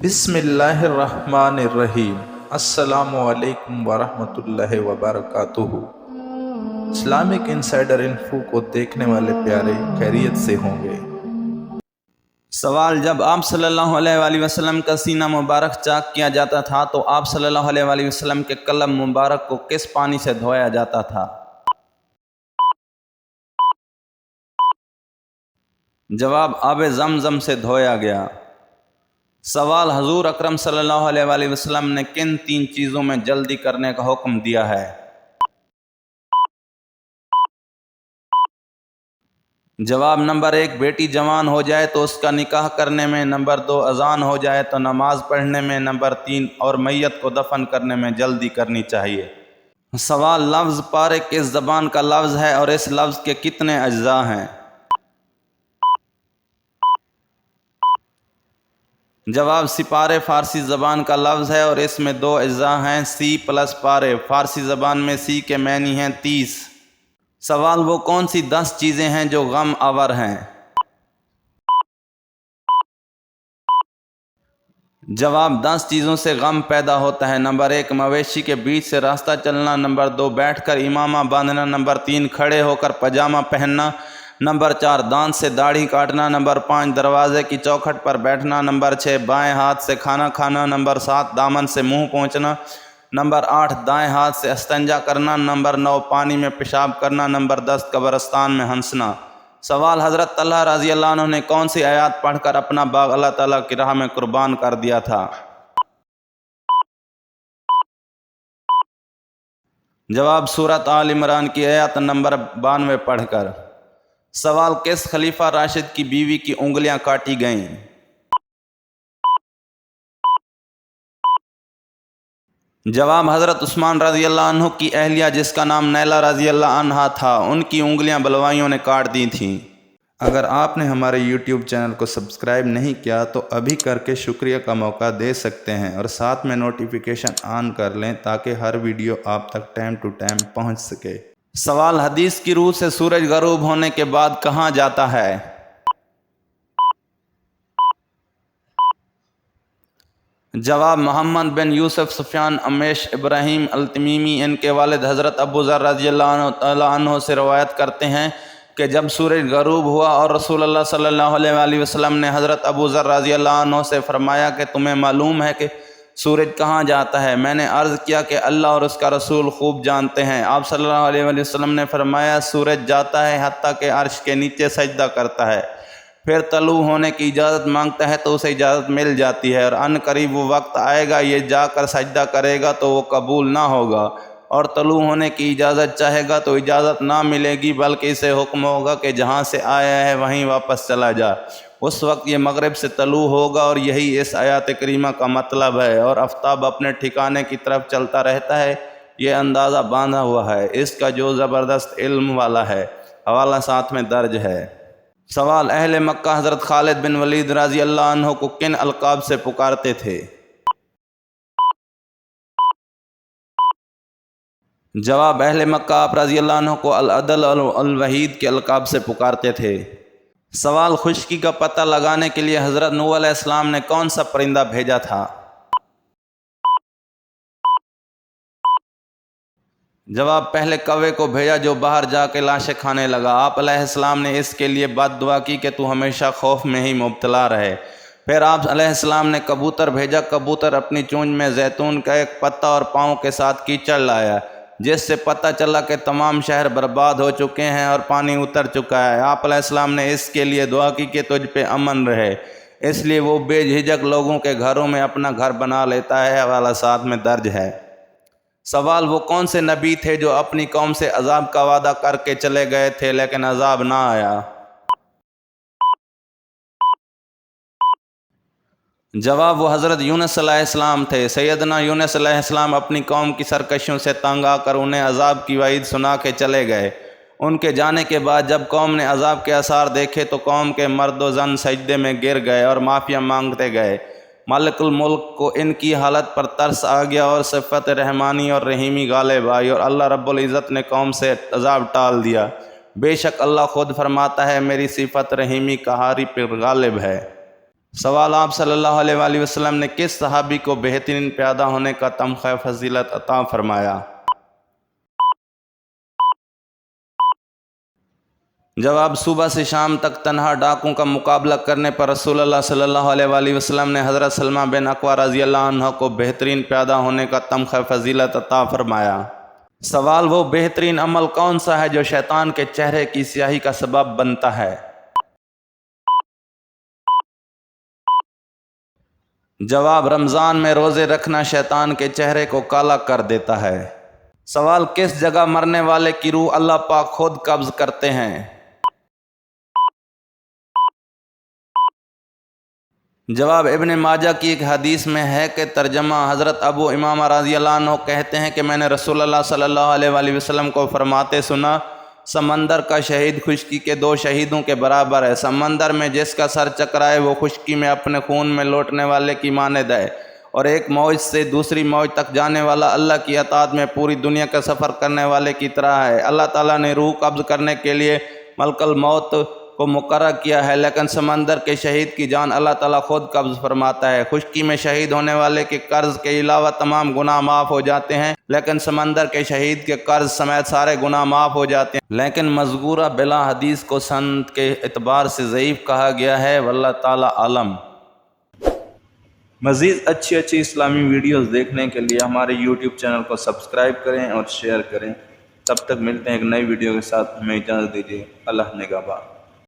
بسم اللہ الرحمن الرحیم۔ السلام علیکم ورحمۃ اللہ وبرکاتہ۔ اسلامک انسائیڈر انفو کو دیکھنے والے پیارے خیریت سے ہوں گے۔ سوال: جب آپ صلی اللہ علیہ وآلہ وسلم کا سینہ مبارک چاک کیا جاتا تھا تو آپ صلی اللہ علیہ وآلہ وسلم کے قلب مبارک کو کس پانی سے دھویا جاتا تھا؟ جواب: آب زمزم سے دھویا گیا۔ سوال: حضور اکرم صلی اللہ علیہ وآلہ وسلم نے کن 3 چیزوں میں جلدی کرنے کا حکم دیا ہے؟ جواب: نمبر 1، بیٹی جوان ہو جائے تو اس کا نکاح کرنے میں، نمبر 2، اذان ہو جائے تو نماز پڑھنے میں، نمبر 3، اور میت کو دفن کرنے میں جلدی کرنی چاہیے۔ سوال: لفظ پارے کس زبان کا لفظ ہے اور اس لفظ کے کتنے اجزاء ہیں؟ جواب: سپارے فارسی زبان کا لفظ ہے اور اس میں 2 اجزاء ہیں، سی پلس پارے۔ فارسی زبان میں سی کے معنی ہیں 30۔ سوال: وہ کون سی 10 چیزیں ہیں جو غم آور ہیں؟ جواب: 10 چیزوں سے غم پیدا ہوتا ہے۔ نمبر 1، مویشی کے بیچ سے راستہ چلنا، نمبر 2، بیٹھ کر امامہ باندھنا، نمبر 3، کھڑے ہو کر پاجامہ پہننا، نمبر 4، دانت سے داڑھی کاٹنا، نمبر 5، دروازے کی چوکھٹ پر بیٹھنا، نمبر 6، بائیں ہاتھ سے کھانا کھانا، نمبر 7، دامن سے منہ پونچھنا، نمبر 8، دائیں ہاتھ سے استنجا کرنا، نمبر 9، پانی میں پیشاب کرنا، نمبر 10، قبرستان میں ہنسنا۔ سوال: حضرت طلحہ رضی اللہ عنہ نے کون سی آیات پڑھ کر اپنا باغ اللہ تعالیٰ کی راہ میں قربان کر دیا تھا؟ جواب: سورۃ آل عمران کی آیت نمبر 92 پڑھ کر۔ سوال: کس خلیفہ راشد کی بیوی کی انگلیاں کاٹی گئیں؟ جواب: حضرت عثمان رضی اللہ عنہ کی اہلیہ جس کا نام نیلہ رضی اللہ عنہا تھا، ان کی انگلیاں بلوائیوں نے کاٹ دی تھیں۔ اگر آپ نے ہمارے یوٹیوب چینل کو سبسکرائب نہیں کیا تو ابھی کر کے شکریہ کا موقع دے سکتے ہیں، اور ساتھ میں نوٹیفیکیشن آن کر لیں تاکہ ہر ویڈیو آپ تک ٹائم ٹو ٹائم پہنچ سکے۔ سوال: حدیث کی روح سے سورج غروب ہونے کے بعد کہاں جاتا ہے؟ جواب: محمد بن یوسف سفیان امیش ابراہیم التمیمی، ان کے والد حضرت ابو ذر رضی اللہ عنہ سے روایت کرتے ہیں کہ جب سورج غروب ہوا اور رسول اللہ صلی اللہ علیہ وآلہ وسلم نے حضرت ابو ذر رضی اللہ عنہ سے فرمایا کہ تمہیں معلوم ہے کہ سورج کہاں جاتا ہے؟ میں نے عرض کیا کہ اللہ اور اس کا رسول خوب جانتے ہیں۔ آپ صلی اللہ علیہ وآلہ وسلم نے فرمایا سورج جاتا ہے حتیٰ کہ عرش کے نیچے سجدہ کرتا ہے، پھر طلوع ہونے کی اجازت مانگتا ہے تو اسے اجازت مل جاتی ہے، اور ان قریب وہ وقت آئے گا یہ جا کر سجدہ کرے گا تو وہ قبول نہ ہوگا، اور طلوع ہونے کی اجازت چاہے گا تو اجازت نہ ملے گی، بلکہ اسے حکم ہوگا کہ جہاں سے آیا ہے وہیں واپس چلا جا۔ اس وقت یہ مغرب سے طلوع ہوگا، اور یہی اس آیات کریمہ کا مطلب ہے، اور آفتاب اپنے ٹھکانے کی طرف چلتا رہتا ہے۔ یہ اندازہ باندھا ہوا ہے اس کا جو زبردست علم والا ہے۔ حوالہ ساتھ میں درج ہے۔ سوال: اہل مکہ حضرت خالد بن ولید رضی اللہ عنہ کو کن القاب سے پکارتے تھے؟ جواب: اہل مکہ آپ رضی اللہ عنہ کو العدل الوحید کے القاب سے پکارتے تھے۔ سوال: خشکی کا پتہ لگانے کے لیے حضرت نوح علیہ السلام نے کون سا پرندہ بھیجا تھا؟ جواب: پہلے کوے کو بھیجا جو باہر جا کے لاشیں کھانے لگا۔ آپ علیہ السلام نے اس کے لیے بد دعا کی کہ تو ہمیشہ خوف میں ہی مبتلا رہے۔ پھر آپ علیہ السلام نے کبوتر بھیجا۔ کبوتر اپنی چونچ میں زیتون کا ایک پتا اور پاؤں کے ساتھ کیچڑ لایا، جس سے پتہ چلا کہ تمام شہر برباد ہو چکے ہیں اور پانی اتر چکا ہے۔ آپ علیہ السلام نے اس کے لیے دعا کی کہ تجھ پہ امن رہے، اس لیے وہ بے جھجک لوگوں کے گھروں میں اپنا گھر بنا لیتا ہے۔ حوالہ ساتھ میں درج ہے۔ سوال: وہ کون سے نبی تھے جو اپنی قوم سے عذاب کا وعدہ کر کے چلے گئے تھے لیکن عذاب نہ آیا؟ جواب: وہ حضرت یونس علیہ السلام تھے۔ سیدنا یونس علیہ السلام اپنی قوم کی سرکشیوں سے تنگ آ کر انہیں عذاب کی وعید سنا کے چلے گئے۔ ان کے جانے کے بعد جب قوم نے عذاب کے آثار دیکھے تو قوم کے مرد و زن سجدے میں گر گئے اور معافیا مانگتے گئے۔ مالک الملک کو ان کی حالت پر ترس آ گیا اور صفت رحمانی اور رحیمی غالب آئی، اور اللہ رب العزت نے قوم سے عذاب ٹال دیا۔ بے شک اللہ خود فرماتا ہے میری صفت رحیمی قہاری پر غالب ہے۔ سوال: آپ صلی اللہ علیہ وآلہ وسلم نے کس صحابی کو بہترین پیادہ ہونے کا تمغہ فضیلت عطا فرمایا؟ جواب: صبح سے شام تک تنہا ڈاکوں کا مقابلہ کرنے پر رسول اللہ صلی اللہ علیہ وآلہ وسلم نے حضرت سلمہ بن اکوع رضی اللہ عنہ کو بہترین پیادہ ہونے کا تمغہ فضیلت عطا فرمایا۔ سوال: وہ بہترین عمل کون سا ہے جو شیطان کے چہرے کی سیاہی کا سبب بنتا ہے؟ جواب: رمضان میں روزے رکھنا شیطان کے چہرے کو کالا کر دیتا ہے۔ سوال: کس جگہ مرنے والے کی روح اللہ پاک خود قبض کرتے ہیں؟ جواب: ابن ماجہ کی ایک حدیث میں ہے کہ ترجمہ حضرت ابو امامہ رضی اللہ عنہ کہتے ہیں کہ میں نے رسول اللہ صلی اللہ علیہ وآلہ وسلم کو فرماتے سنا، سمندر کا شہید خشکی کے 2 شہیدوں کے برابر ہے۔ سمندر میں جس کا سر چکرائے وہ خشکی میں اپنے خون میں لوٹنے والے کی مانند ہے، اور ایک موج سے دوسری موج تک جانے والا اللہ کی اطاعت میں پوری دنیا کا سفر کرنے والے کی طرح ہے۔ اللہ تعالیٰ نے روح قبض کرنے کے لیے ملک الموت کو مقرر کیا ہے، لیکن سمندر کے شہید کی جان اللہ تعالیٰ خود قبض فرماتا ہے۔ خشکی میں شہید ہونے والے کے قرض کے علاوہ تمام گناہ معاف ہو جاتے ہیں، لیکن سمندر کے شہید کے قرض سمیت سارے گناہ معاف ہو جاتے ہیں۔ لیکن مذکورہ بلا حدیث کو سند کے اعتبار سے ضعیف کہا گیا ہے، واللہ تعالیٰ عالم۔ مزید اچھی اسلامی ویڈیوز دیکھنے کے لیے ہمارے YouTube چینل کو سبسکرائب کریں اور شیئر کریں۔ تب تک ملتے ہیں ایک نئی ویڈیو کے ساتھ، ہمیں اجازت دیجیے۔ اللہ نگہبان۔